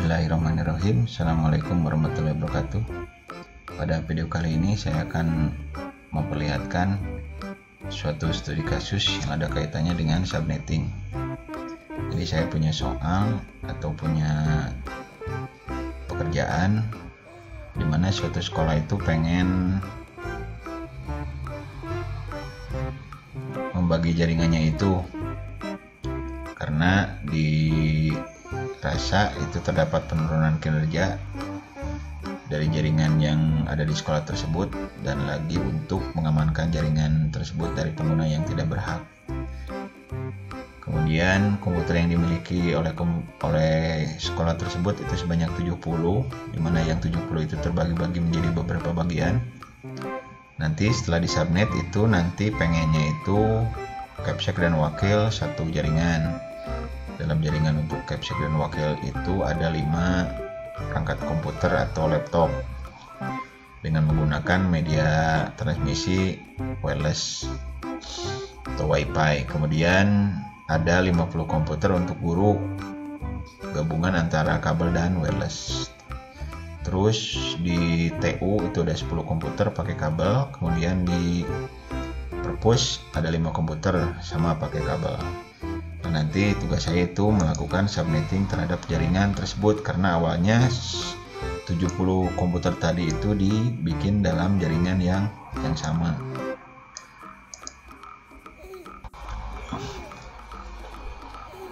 Bismillahirrahmanirrahim. Assalamualaikum warahmatullahi wabarakatuh. Pada video kali ini saya akan memperlihatkan suatu studi kasus yang ada kaitannya dengan subnetting. Jadi saya punya soal atau punya pekerjaan di mana suatu sekolah itu pengen membagi jaringannya itu karena dirasa itu terdapat penurunan kinerja dari jaringan yang ada di sekolah tersebut dan lagi untuk mengamankan jaringan tersebut dari pengguna yang tidak berhak. Kemudian komputer yang dimiliki oleh sekolah tersebut itu sebanyak 70, di mana yang 70 itu terbagi-bagi menjadi beberapa bagian. Nanti setelah disubnet itu nanti pengennya itu capsek dan wakil satu jaringan. Dalam jaringan untuk capsek dan wakil itu ada 5 perangkat komputer atau laptop dengan menggunakan media transmisi wireless atau WiFi. Kemudian ada 50 komputer untuk guru, gabungan antara kabel dan wireless. Terus di TU itu ada 10 komputer pakai kabel, kemudian di perpus ada 5 komputer sama pakai kabel. Nah, nanti tugas saya itu melakukan subnetting terhadap jaringan tersebut karena awalnya 70 komputer tadi itu dibikin dalam jaringan yang sama.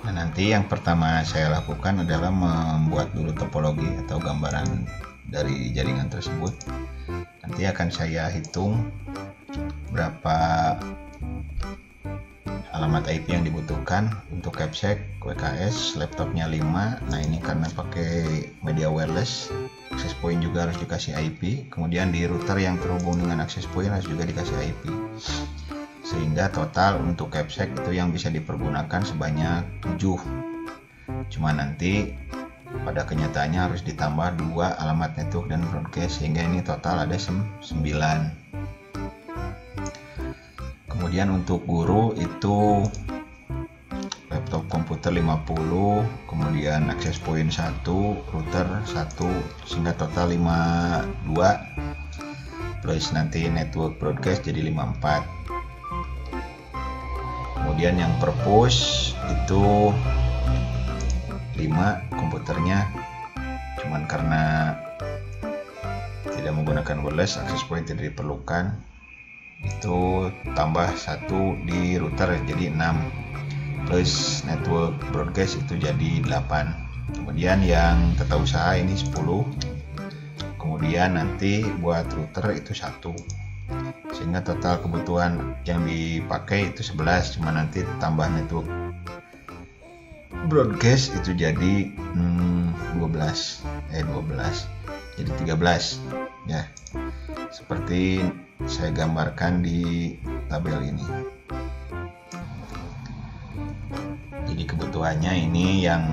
Nah, nanti yang pertama saya lakukan adalah membuat dulu topologi atau gambaran dari jaringan tersebut. Nanti akan saya hitung berapa alamat IP yang dibutuhkan untuk capsek, WKS, laptopnya 5. Nah, ini karena pakai media wireless, access point juga harus dikasih IP. Kemudian di router yang terhubung dengan access point harus juga dikasih IP. Sehingga total untuk capsek itu yang bisa dipergunakan sebanyak 7. Cuma nanti pada kenyataannya harus ditambah 2 alamat network dan broadcast sehingga ini total ada 9. Kemudian untuk guru itu laptop komputer 50, kemudian access point 1, router 1, sehingga total 52 plus nanti network broadcast jadi 54. Kemudian yang perpus itu 5 komputernya, cuman karena tidak menggunakan wireless, access point tidak diperlukan, itu tambah 1 di router jadi 6 plus network broadcast itu jadi 8. Kemudian yang tata usaha ini 10, kemudian nanti buat router itu 1, sehingga total kebutuhan yang dipakai itu 11, cuma nanti tambah network broadcast itu jadi 12 jadi 13 ya, seperti saya gambarkan di tabel ini. Jadi kebutuhannya ini yang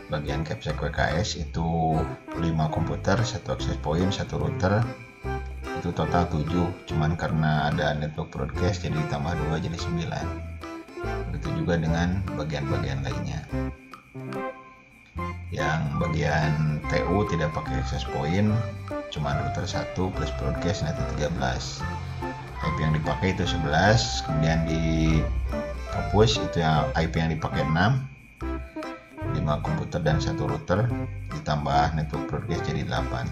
bagian capsek WKS itu 5 komputer, 1 access point, 1 router, itu total 7, cuman karena ada network broadcast jadi ditambah 2 jadi 9. Begitu juga dengan bagian-bagian lainnya. Yang bagian TU tidak pakai access point, cuma router 1 plus broadcast nanti 13. IP yang dipakai itu 11, kemudian di perpus itu yang IP yang dipakai 6, 5 komputer dan 1 router, ditambah network broadcast jadi 8.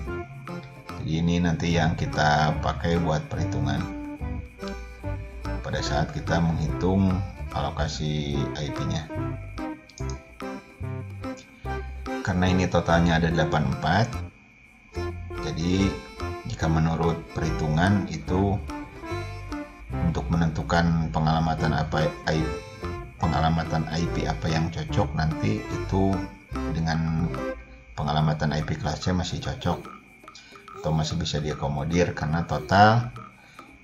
Jadi ini nanti yang kita pakai buat perhitungan pada saat kita menghitung alokasi IP-nya. Karena ini totalnya ada 84, jadi jika menurut perhitungan itu untuk menentukan pengalamatan IP apa yang cocok, nanti itu dengan pengalamatan IP kelas C masih cocok atau masih bisa diakomodir karena total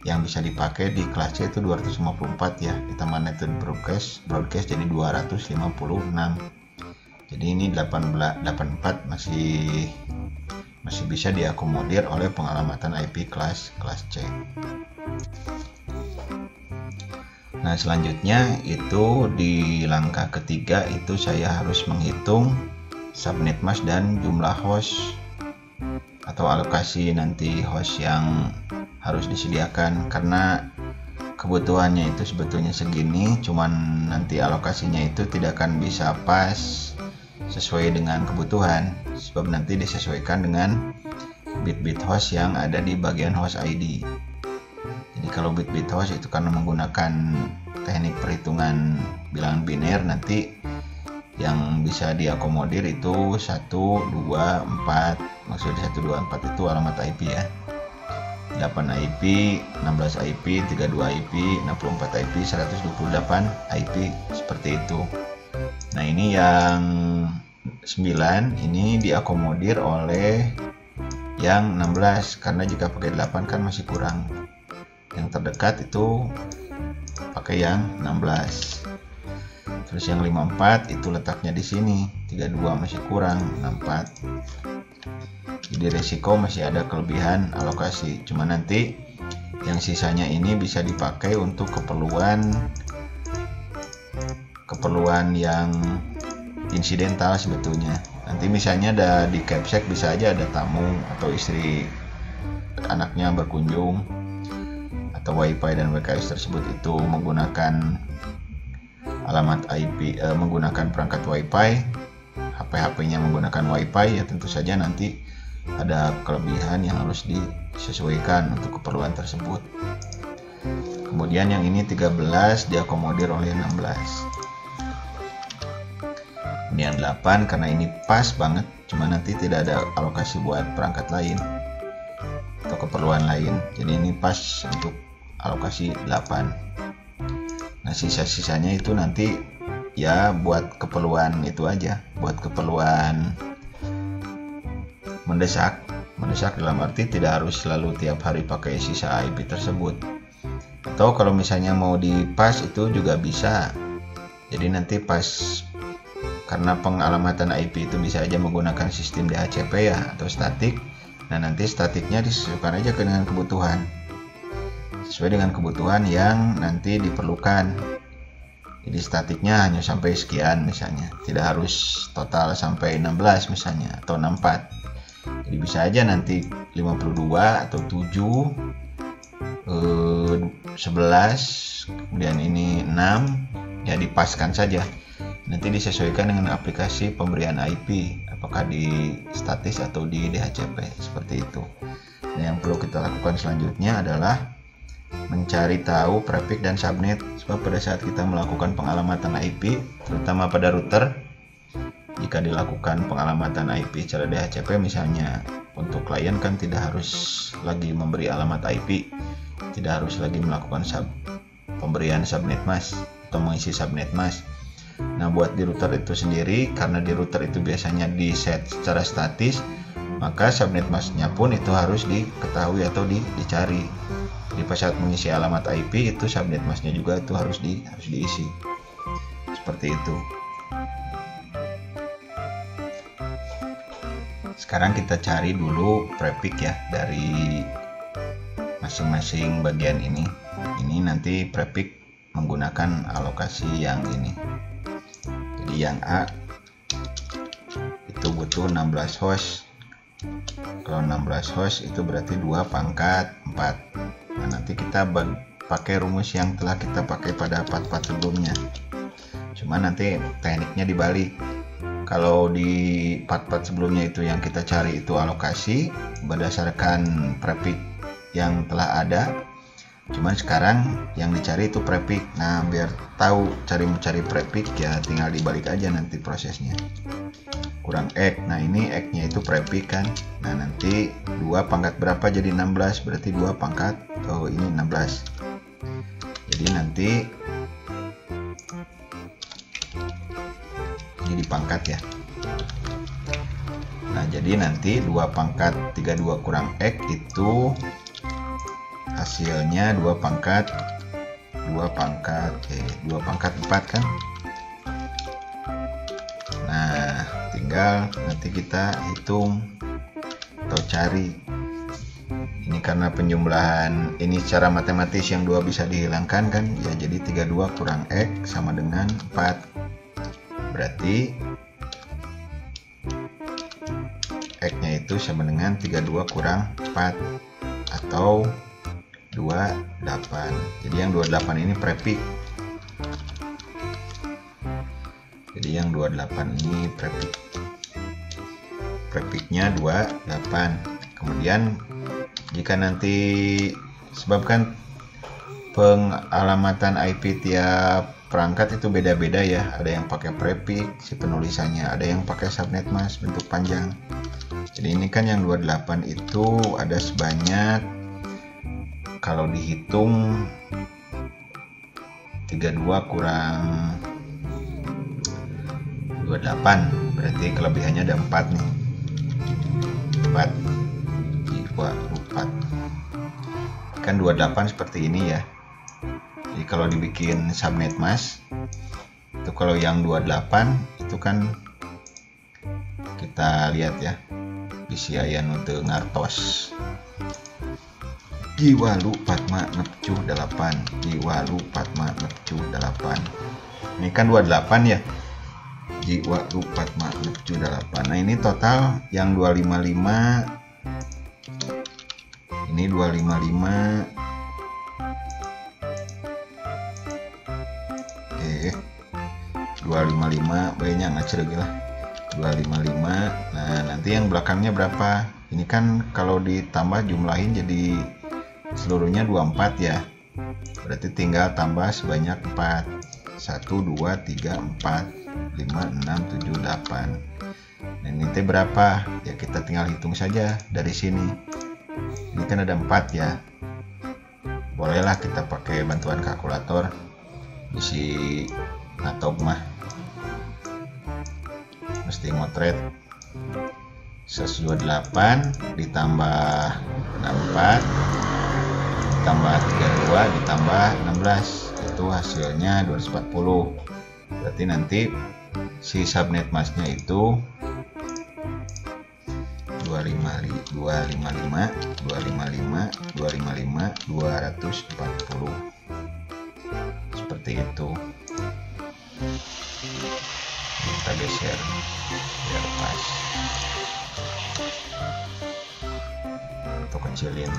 yang bisa dipakai di kelas C itu 254 ya, ditambah network broadcast jadi 256. Jadi ini 84 masih bisa diakomodir oleh pengalamatan IP kelas C. Nah, selanjutnya itu di langkah ketiga itu saya harus menghitung subnet mask dan jumlah host atau alokasi nanti host yang harus disediakan, karena kebutuhannya itu sebetulnya segini, cuman nanti alokasinya itu tidak akan bisa pas sesuai dengan kebutuhan, sebab nanti disesuaikan dengan bit-bit host yang ada di bagian host ID. Jadi kalau bit-bit host itu karena menggunakan teknik perhitungan bilangan biner, nanti yang bisa diakomodir itu 1, 2, 4, maksudnya 1, 2, 4 itu alamat IP ya, 8 IP, 16 IP, 32 IP, 64 IP, 128 IP, seperti itu. Nah ini yang 9 ini diakomodir oleh yang 16, karena jika pakai 8 kan masih kurang. Yang terdekat itu pakai yang 16. Terus yang 54 itu letaknya di sini, 32 masih kurang, 64. Jadi resiko masih ada kelebihan alokasi, cuma nanti yang sisanya ini bisa dipakai untuk keperluan yang insidental sebetulnya. Nanti misalnya ada di Capsec, bisa aja ada tamu atau istri anaknya berkunjung, atau WiFi dan WKS tersebut itu menggunakan alamat IP, menggunakan perangkat WiFi, HP-nya menggunakan WiFi, ya tentu saja nanti ada kelebihan yang harus disesuaikan untuk keperluan tersebut. Kemudian yang ini 13 diakomodir oleh 16. Kemudian 8 karena ini pas banget, cuma nanti tidak ada alokasi buat perangkat lain atau keperluan lain. Jadi ini pas untuk alokasi 8. Nah sisa-sisanya itu nanti ya buat keperluan itu aja, buat keperluan mendesak dalam arti tidak harus selalu tiap hari pakai sisa IP tersebut, atau kalau misalnya mau dipas itu juga bisa. Jadi nanti pas, karena pengalamatan IP itu bisa aja menggunakan sistem DHCP ya atau statik. Nah nanti statiknya disesuaikan aja dengan kebutuhan, sesuai dengan kebutuhan yang nanti diperlukan. Jadi statiknya hanya sampai sekian misalnya, tidak harus total sampai 16 misalnya atau 64. Jadi bisa aja nanti 52 atau 7, 11, kemudian ini 6, ya dipaskan saja. Nanti disesuaikan dengan aplikasi pemberian IP, apakah di statis atau di DHCP, seperti itu. Nah, yang perlu kita lakukan selanjutnya adalah mencari tahu prefix dan subnet, sebab pada saat kita melakukan pengalamatan IP, terutama pada router, jika dilakukan pengalamatan IP secara DHCP misalnya, untuk klien kan tidak harus lagi memberi alamat IP, tidak harus lagi melakukan pemberian subnet mask atau mengisi subnet mask. Nah buat di router itu sendiri, karena di router itu biasanya di set secara statis, maka subnet masknya pun itu harus diketahui atau dicari. Jadi pas saat mengisi alamat IP itu subnet masknya juga itu harus diisi, seperti itu. Sekarang kita cari dulu prefix ya dari masing-masing bagian ini. Ini nanti prefix menggunakan alokasi yang ini. Jadi yang A itu butuh 16 host. Kalau 16 host itu berarti 2 pangkat 4. Nah, nanti kita pakai rumus yang telah kita pakai pada part-part sebelumnya. Cuma nanti tekniknya dibalik. Kalau di part-part sebelumnya itu yang kita cari itu alokasi berdasarkan prefix yang telah ada. Cuman sekarang yang dicari itu prefix. Nah, biar tahu mencari prefix ya tinggal dibalik aja nanti prosesnya. Kurang X. Nah, ini X-nya itu prefix kan. Nah, nanti 2 pangkat berapa jadi 16, berarti 2 pangkat ini 16. Jadi nanti ini dipangkat ya. Nah, jadi nanti 2 pangkat 32 kurang X itu hasilnya 2 pangkat 4 kan. Nah, tinggal nanti kita hitung atau cari. Ini karena penjumlahan ini secara matematis yang 2 bisa dihilangkan kan ya, jadi 32 kurang X sama dengan 4. Berarti X-nya itu sama dengan 32 kurang 4 atau 28. Jadi yang 28 ini prefix. Jadi yang 28 ini prefix. Prefixnya 28. Kemudian jika nanti sebabkan pengalamatan IP tiap perangkat itu beda-beda ya, ada yang pakai prefix si penulisannya, ada yang pakai subnet mask bentuk panjang. Jadi ini kan yang 28 itu ada sebanyak, kalau dihitung 32 kurang 28, berarti kelebihannya ada 4 nih, 4 kan 28 seperti ini ya. Jadi kalau dibikin subnet mask itu, kalau yang 28 itu kan kita lihat ya, bisi aya nu teu ngartos. Jiwalu patma nepcuh 8, jiwalu patma nepcuh 8. Ini kan 28 ya. Jiwalu patma nepcuh 8. Nah, ini total yang 255. Ini 255. Oke. 255 banyak ngacereg lah. 255. Nah, nanti yang belakangnya berapa? Ini kan kalau ditambah jumlahin jadi seluruhnya 24 ya. Berarti tinggal tambah sebanyak 4. 1 2 3 4 5 6 7 8. Nah, ini teh berapa? Ya kita tinggal hitung saja dari sini. Ini kan ada 4 ya. Bolehlah kita pakai bantuan kalkulator. Isi ngatog mah mesti ngotret. 128 ditambah 64 ditambah 32 ditambah 16, itu hasilnya 240. Berarti nanti si subnet masknya itu 240 seperti itu. Kita geser biar pas, atau kecilin.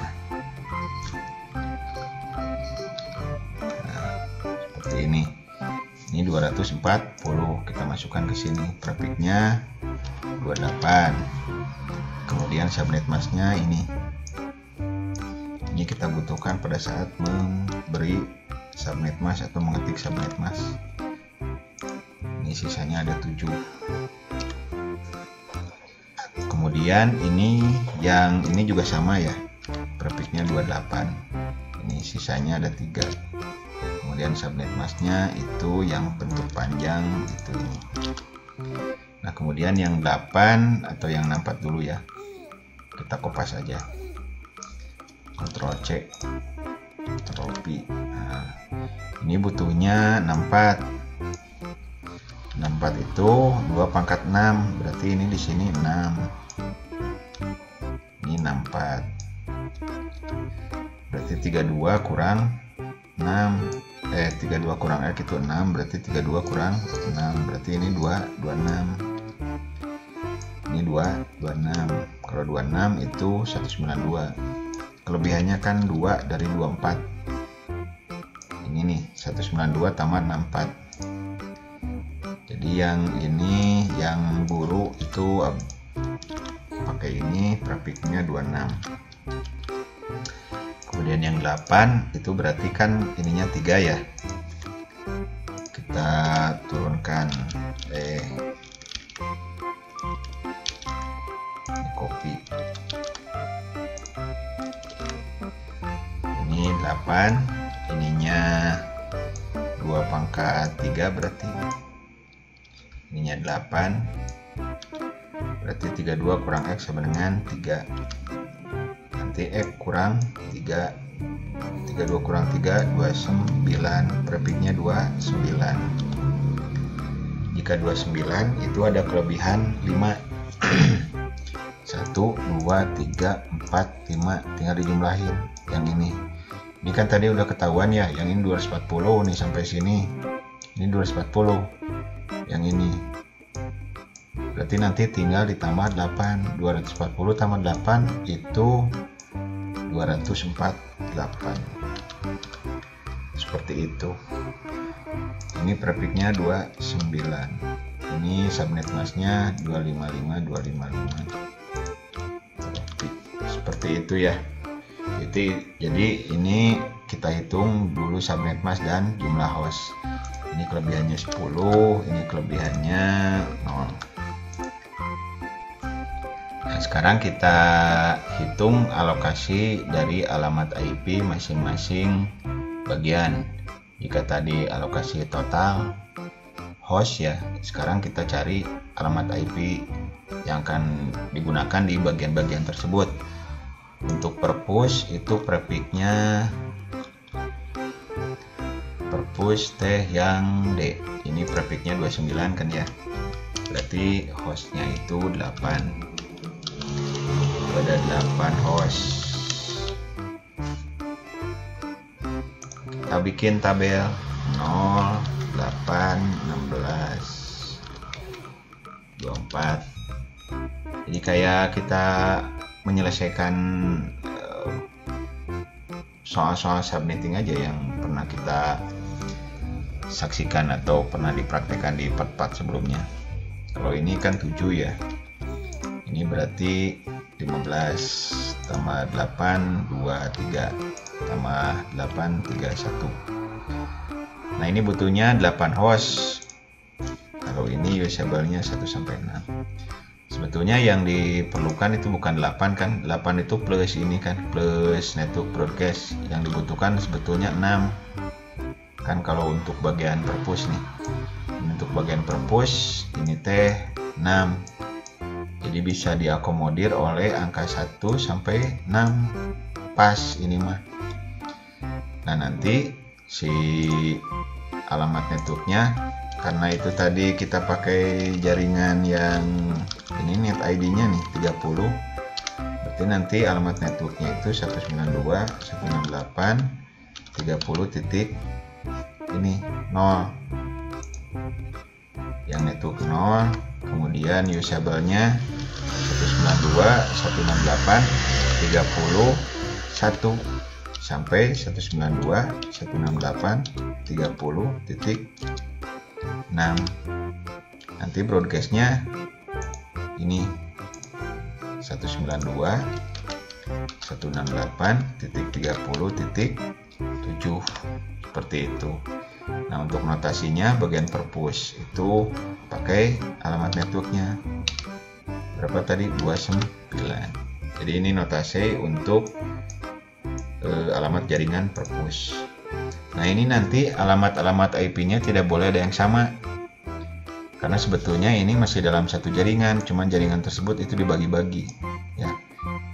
Nah, seperti ini. Ini 240, kita masukkan ke sini. Prefixnya 28. Kemudian subnet masknya ini. Ini kita butuhkan pada saat memberi subnet mask atau mengetik subnet mask. Ini sisanya ada 7. Kemudian ini yang ini juga sama ya, prefixnya 28. Ini sisanya ada 3. Kemudian subnet masknya itu yang bentuk panjang itu ini. Nah, kemudian yang 8 atau yang 64 dulu ya, kita kopas saja. Ctrl C, Ctrl V. Nah, ini butuhnya 64. 64 itu 2 pangkat 6, berarti ini di sini 6. Ini 64. Berarti 32 kurang 6. 32 kurang X itu 6, berarti 32 kurang 6, berarti ini 226. Ini 226. Kalau 26 itu 192. Kelebihannya kan 2 dari 24. Ini nih 192 tambah 64. Jadi yang ini yang buru itu pakai ini, prefixnya 26. Kemudian yang 8 itu berarti kan ininya 3 ya. Kita turunkan ini copy. Ini 8, ininya 2 pangkat 3 berarti. Ininya 8. Berarti 32 kurang X sama dengan 3. Nanti X kurang 3. 32 kurang 3 29, prefixnya 29. Jika 29 itu ada kelebihan 5. 1 2 3 4 5, tinggal dijumlahin yang ini. Ini kan tadi udah ketahuan ya, yang ini 240 nih sampai sini. Ini 240. Yang ini. berarti nanti tinggal ditambah 8. 240 tambah 8 itu 248. Seperti itu. Ini prefiknya 29. Ini subnet masknya 255 seperti itu ya. Jadi ini kita hitung dulu subnet mask dan jumlah host. Ini kelebihannya 10, ini kelebihannya 0. Nah, sekarang kita hitung alokasi dari alamat IP masing-masing bagian. Jika tadi alokasi total host ya, sekarang kita cari alamat IP yang akan digunakan di bagian-bagian tersebut. Untuk perpus itu prefiknya perpus T yang D. Ini prefiknya 29 kan ya. Berarti hostnya itu 8. Ada 8 host. Kita bikin tabel 0, 8, 16, 24. Jadi kayak kita menyelesaikan soal-soal subnetting aja yang pernah kita saksikan atau pernah dipraktekkan di part-part sebelumnya. Kalau ini kan 7 ya. Ini berarti 15 tambah 8 23 tambah 8 31. Nah, ini butuhnya 8 host. Kalau ini usable-nya 1 sampai 6. Sebetulnya yang diperlukan itu bukan 8 kan. 8 itu plus ini kan, plus network broadcast. Yang dibutuhkan sebetulnya 6. Kan kalau untuk bagian perpus nih. Untuk bagian perpus ini teh 6. Jadi bisa diakomodir oleh angka 1 sampai 6. Pas ini mah. Nah, nanti si alamat networknya, karena itu tadi kita pakai jaringan yang ini net ID-nya nih 30. Berarti nanti alamat networknya itu 192.168.30 titik ini 0. Yang network 0, kemudian usable-nya 192.168.30 sampai 192.168.30.6. Nanti broadcast-nya ini 192.168.30.7 seperti itu. Nah, untuk notasinya bagian perpus itu pakai alamat networknya berapa tadi, 29. Jadi ini notasi untuk alamat jaringan perpus. Nah, ini nanti alamat-alamat IP-nya tidak boleh ada yang sama, karena sebetulnya ini masih dalam satu jaringan, cuman jaringan tersebut itu dibagi-bagi ya.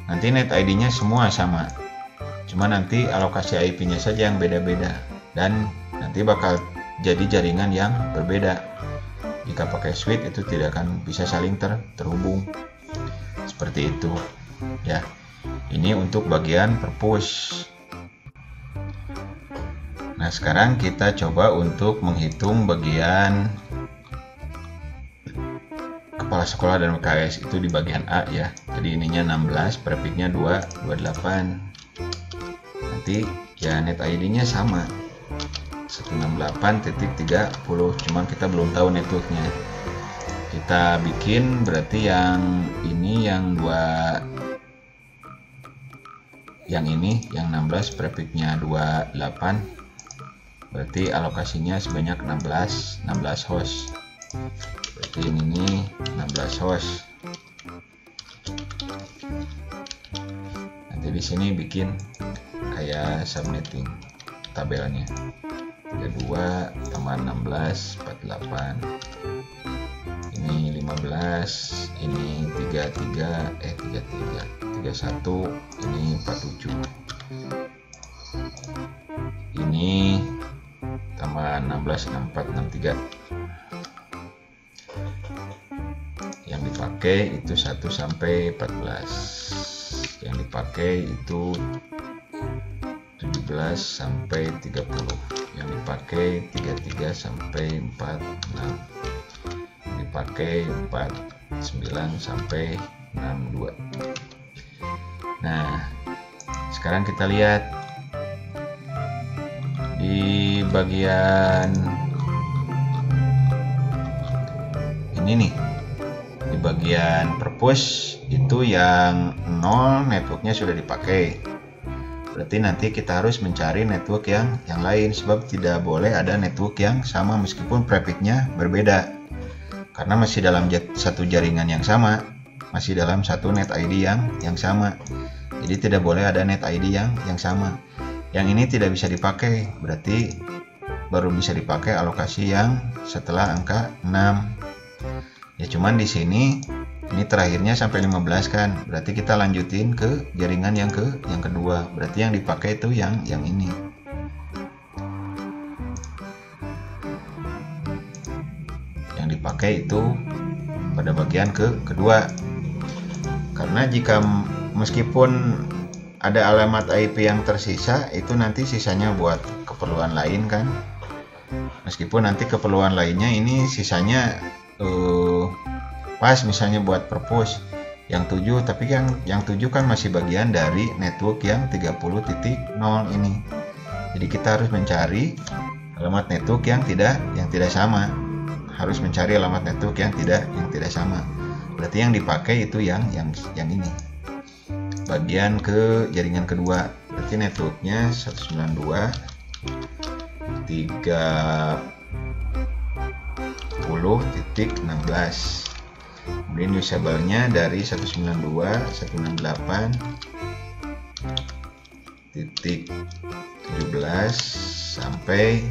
Nanti net ID-nya semua sama, cuma nanti alokasi IP-nya saja yang beda-beda, dan nanti bakal jadi jaringan yang berbeda. Jika pakai switch itu tidak akan bisa saling terhubung seperti itu ya. Ini untuk bagian perpus. Nah, sekarang kita coba untuk menghitung bagian kepala sekolah dan UKS itu di bagian A ya. Jadi ininya 16, prefiknya 228. Nanti ya net ID-nya sama 168.30, cuman kita belum tahu networknya. Kita bikin berarti yang ini yang ini yang 16 prefiknya 28, berarti alokasinya sebanyak 16 host. Berarti ini 16 host. Nanti di sini bikin kayak subnetting tabelnya. 32 tambah 16 48. Ini 15, ini 31, ini 47. Ini tambah 16 64 63. Yang dipakai itu 1 sampai 14. Yang dipakai itu 17 sampai 30. Yang dipakai 33 sampai 46. Dipakai 4 9 sampai 62. Nah, sekarang kita lihat di bagian ini nih, di bagian purpose itu yang 0 networknya sudah dipakai. Berarti nanti kita harus mencari network yang lain, sebab tidak boleh ada network yang sama meskipun prefixnya berbeda, karena masih dalam satu jaringan yang sama, masih dalam satu net ID yang sama. Jadi tidak boleh ada net ID yang sama. Yang ini tidak bisa dipakai, berarti baru bisa dipakai alokasi yang setelah angka 6. Ya cuman di sini ini terakhirnya sampai 15 kan, berarti kita lanjutin ke jaringan yang kedua. Berarti yang dipakai itu yang ini. Yang dipakai itu pada bagian kedua. Karena jika meskipun ada alamat IP yang tersisa, itu nanti sisanya buat keperluan lain kan. Meskipun nanti keperluan lainnya ini sisanya pas misalnya buat purpose yang 7, tapi yang 7 kan masih bagian dari network yang 30.0 ini. Jadi kita harus mencari alamat network yang tidak sama. Harus mencari alamat network yang tidak sama. Berarti yang dipakai itu yang ini. Bagian ke jaringan kedua. Berarti networknya 192.30.16. Kemudian usable-nya dari 192.168.17 sampai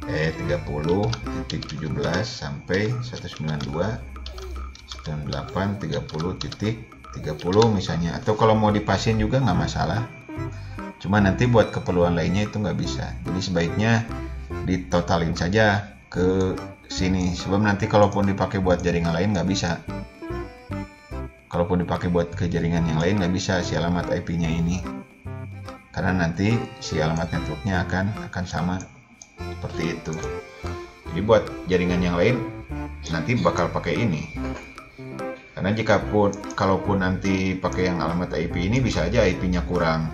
30.17 sampai 192.168.30.30 misalnya. Atau kalau mau dipasin juga nggak masalah. Cuma nanti buat keperluan lainnya itu nggak bisa. Jadi sebaiknya ditotalin saja ke sini, sebab nanti kalaupun dipakai buat jaringan lain nggak bisa. Kalaupun dipakai buat ke jaringan yang lain nggak bisa si alamat IP-nya ini, karena nanti si alamat networknya akan sama seperti itu. Jadi buat jaringan yang lain nanti bakal pakai ini, karena kalaupun nanti pakai yang alamat IP ini bisa aja IP-nya kurang,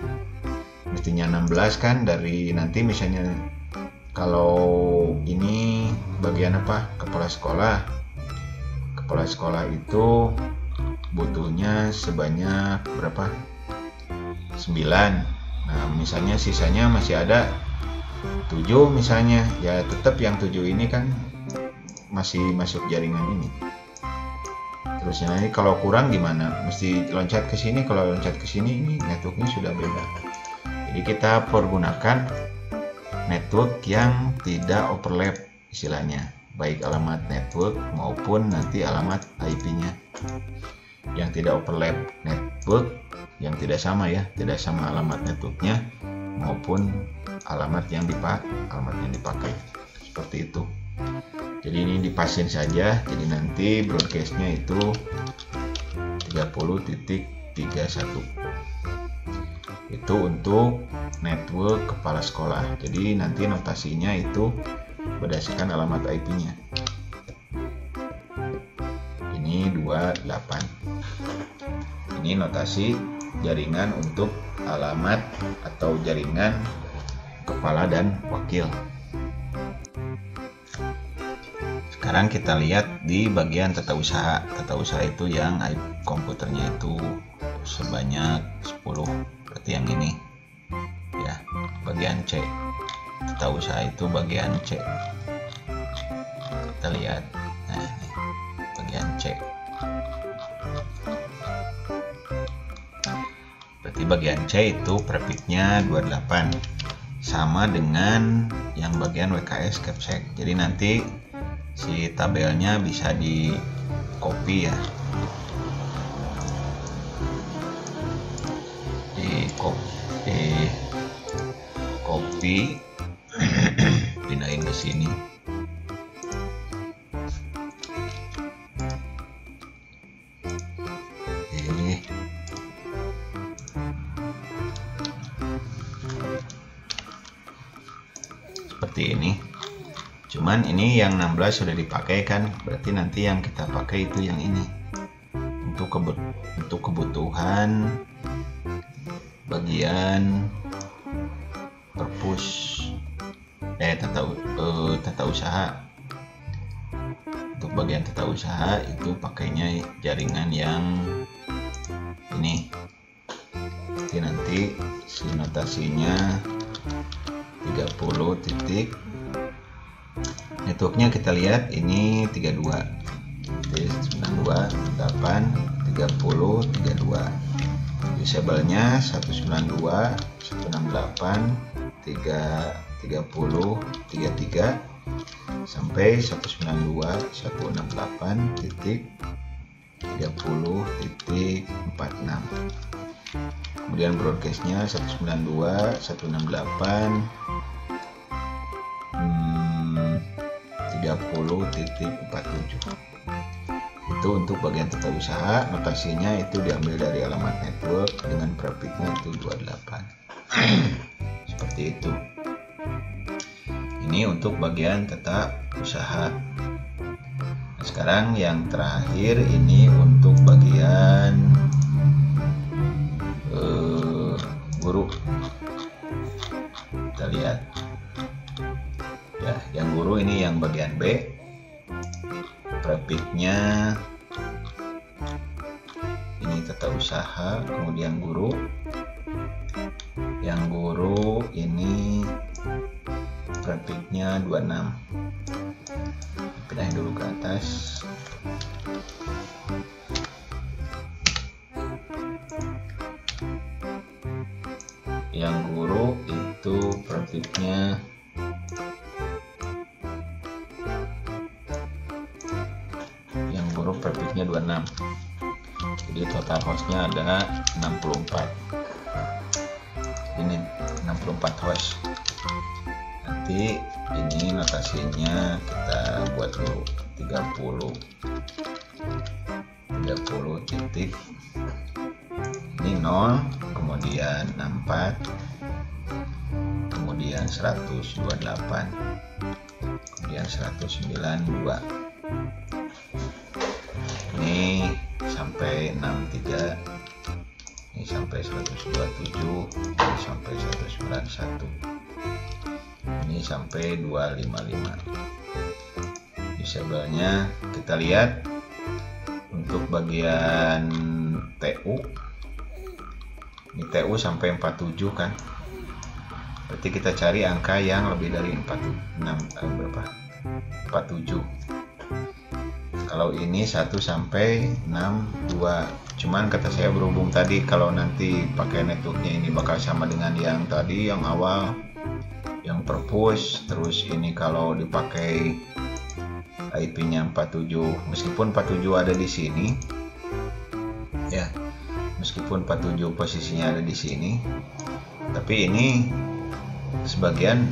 mestinya 16 kan, dari nanti misalnya kalau ini bagian apa, kepala sekolah itu butuhnya sebanyak berapa, 9. Nah misalnya sisanya masih ada 7 misalnya, ya tetap yang 7 ini kan masih masuk jaringan ini. Terus ini kalau kurang gimana, mesti loncat ke sini. Kalau loncat ke sini ini networknya sudah beda. Jadi kita pergunakan network yang tidak overlap istilahnya, baik alamat network maupun nanti alamat IP-nya yang tidak overlap, network yang tidak sama ya, tidak sama alamat networknya maupun alamat yang dipakai seperti itu. Jadi ini dipasin saja, jadi nanti broadcastnya itu 30.31. Itu untuk network kepala sekolah. Jadi nanti notasinya itu berdasarkan alamat IP-nya. Ini 28. Ini notasi jaringan untuk alamat atau jaringan kepala dan wakil. Sekarang kita lihat di bagian tata usaha. Tata usaha itu yang IP komputernya itu sebanyak 10. Berarti yang ini ya, bagian C. Tata usaha itu bagian C. Kita lihat, nah ini bagian C. Berarti bagian C itu prefixnya 28, sama dengan yang bagian WKS Capsec. Jadi nanti si tabelnya bisa di copy ya, copy pindahin ke sini. Seperti ini. Cuman ini yang 16 sudah dipakai kan, berarti nanti yang kita pakai itu yang ini untuk kebutuhan bagian perpus tata usaha. Untuk bagian tata usaha itu pakainya jaringan yang ini. Jadi nanti si notasinya 30 titik. Networknya kita lihat ini 32. Jadi 92, 8, 30, 32. Disable-nya 192, 168, 30, 33 sampai 192, 168 titik 30 titik 46. Kemudian broadcastnya 192, 168, 30 titik 47. Itu untuk bagian tata usaha. Notasinya itu diambil dari alamat network dengan prefixnya itu 28. Seperti itu. Ini untuk bagian tata usaha. Nah, sekarang yang terakhir ini untuk bagian guru. Kita lihat ya, yang guru ini yang bagian B. Prefixnya ini tata usaha, kemudian guru. Yang guru ini prefixnya 26. Pindahin dulu ke atas. Yang guru itu prefixnya prefixnya 26. Jadi total hostnya ada 64. Ini 64 host. Nanti ini notasinya kita buat dulu 30 titik. Ini 0, kemudian 64, kemudian 128, kemudian 192. Ini sampai 63, ini sampai 127, ini sampai 191, ini sampai 255. Disable-nya kita lihat untuk bagian TU. Ini TU sampai 47 kan. Berarti kita cari angka yang lebih dari 47. Kalau ini 1 sampai 62. Cuman kata saya berhubung tadi kalau nanti pakai networknya ini bakal sama dengan yang tadi, yang awal, yang perpus. Terus ini kalau dipakai IP-nya 47, meskipun 47 ada di sini, ya, meskipun 47 posisinya ada di sini, tapi ini sebagian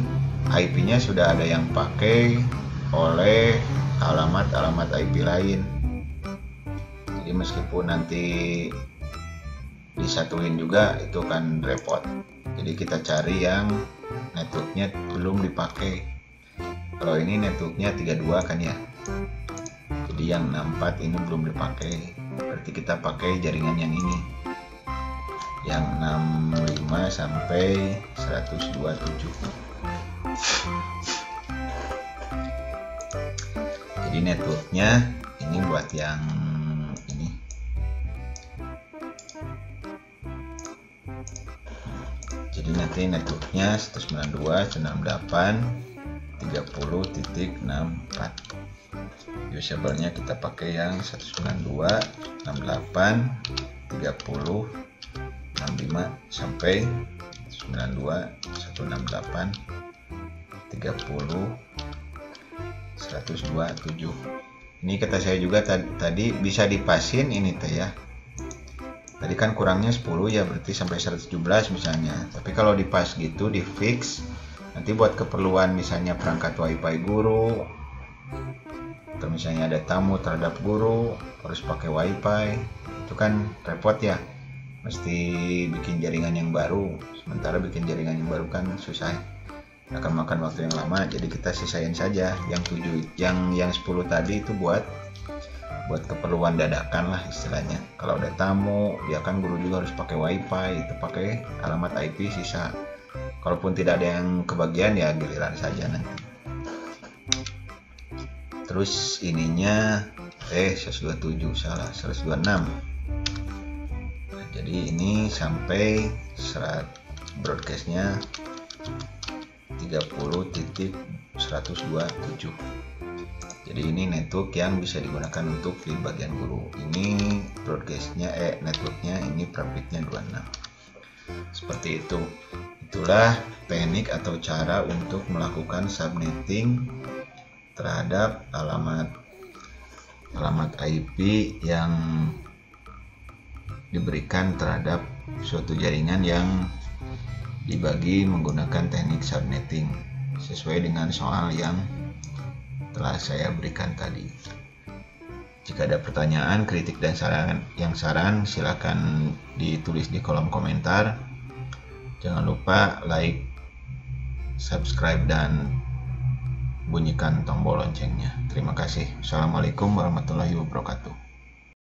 IP-nya sudah ada yang pakai oleh alamat IP lain. Jadi meskipun nanti disatuin juga itu kan repot. Jadi kita cari yang networknya belum dipakai. Kalau ini networknya 32 kan ya. Jadi yang 64 ini belum dipakai. Berarti kita pakai jaringan yang ini. Yang 65 sampai 127. Jadi networknya ini buat yang ini. Jadi nanti networknya 192, 168, 30.64. Usable-nya kita pakai yang 192, 68, 30, 65 sampai 92, 168, 30, 127. Ini kata saya juga tadi bisa dipasin ini teh ya. Tadi kan kurangnya 10 ya, berarti sampai 117 misalnya. Tapi kalau dipas gitu, di fix, nanti buat keperluan misalnya perangkat wifi guru, atau misalnya ada tamu terhadap guru harus pakai wifi, itu kan repot ya. Mesti bikin jaringan yang baru. Sementara bikin jaringan yang baru kan susah. akan makan waktu yang lama, jadi kita sisain saja yang 10 tadi itu buat keperluan dadakan lah istilahnya. Kalau ada tamu, ya kan guru juga harus pakai wifi, itu pakai alamat IP sisa. Kalaupun tidak ada yang kebagian ya giliran saja nanti. Terus ininya 127 salah 126. Nah, jadi ini sampai broadcastnya 30.127. Jadi ini network yang bisa digunakan untuk di bagian guru. Ini broadcastnya networknya ini profitnya 26. Seperti itu. Itulah teknik atau cara untuk melakukan subnetting terhadap alamat IP yang diberikan terhadap suatu jaringan yang dibagi menggunakan teknik subnetting sesuai dengan soal yang telah saya berikan tadi. Jika ada pertanyaan, kritik dan saran silakan ditulis di kolom komentar. Jangan lupa like, subscribe dan bunyikan tombol loncengnya. Terima kasih. Assalamualaikum warahmatullahi wabarakatuh.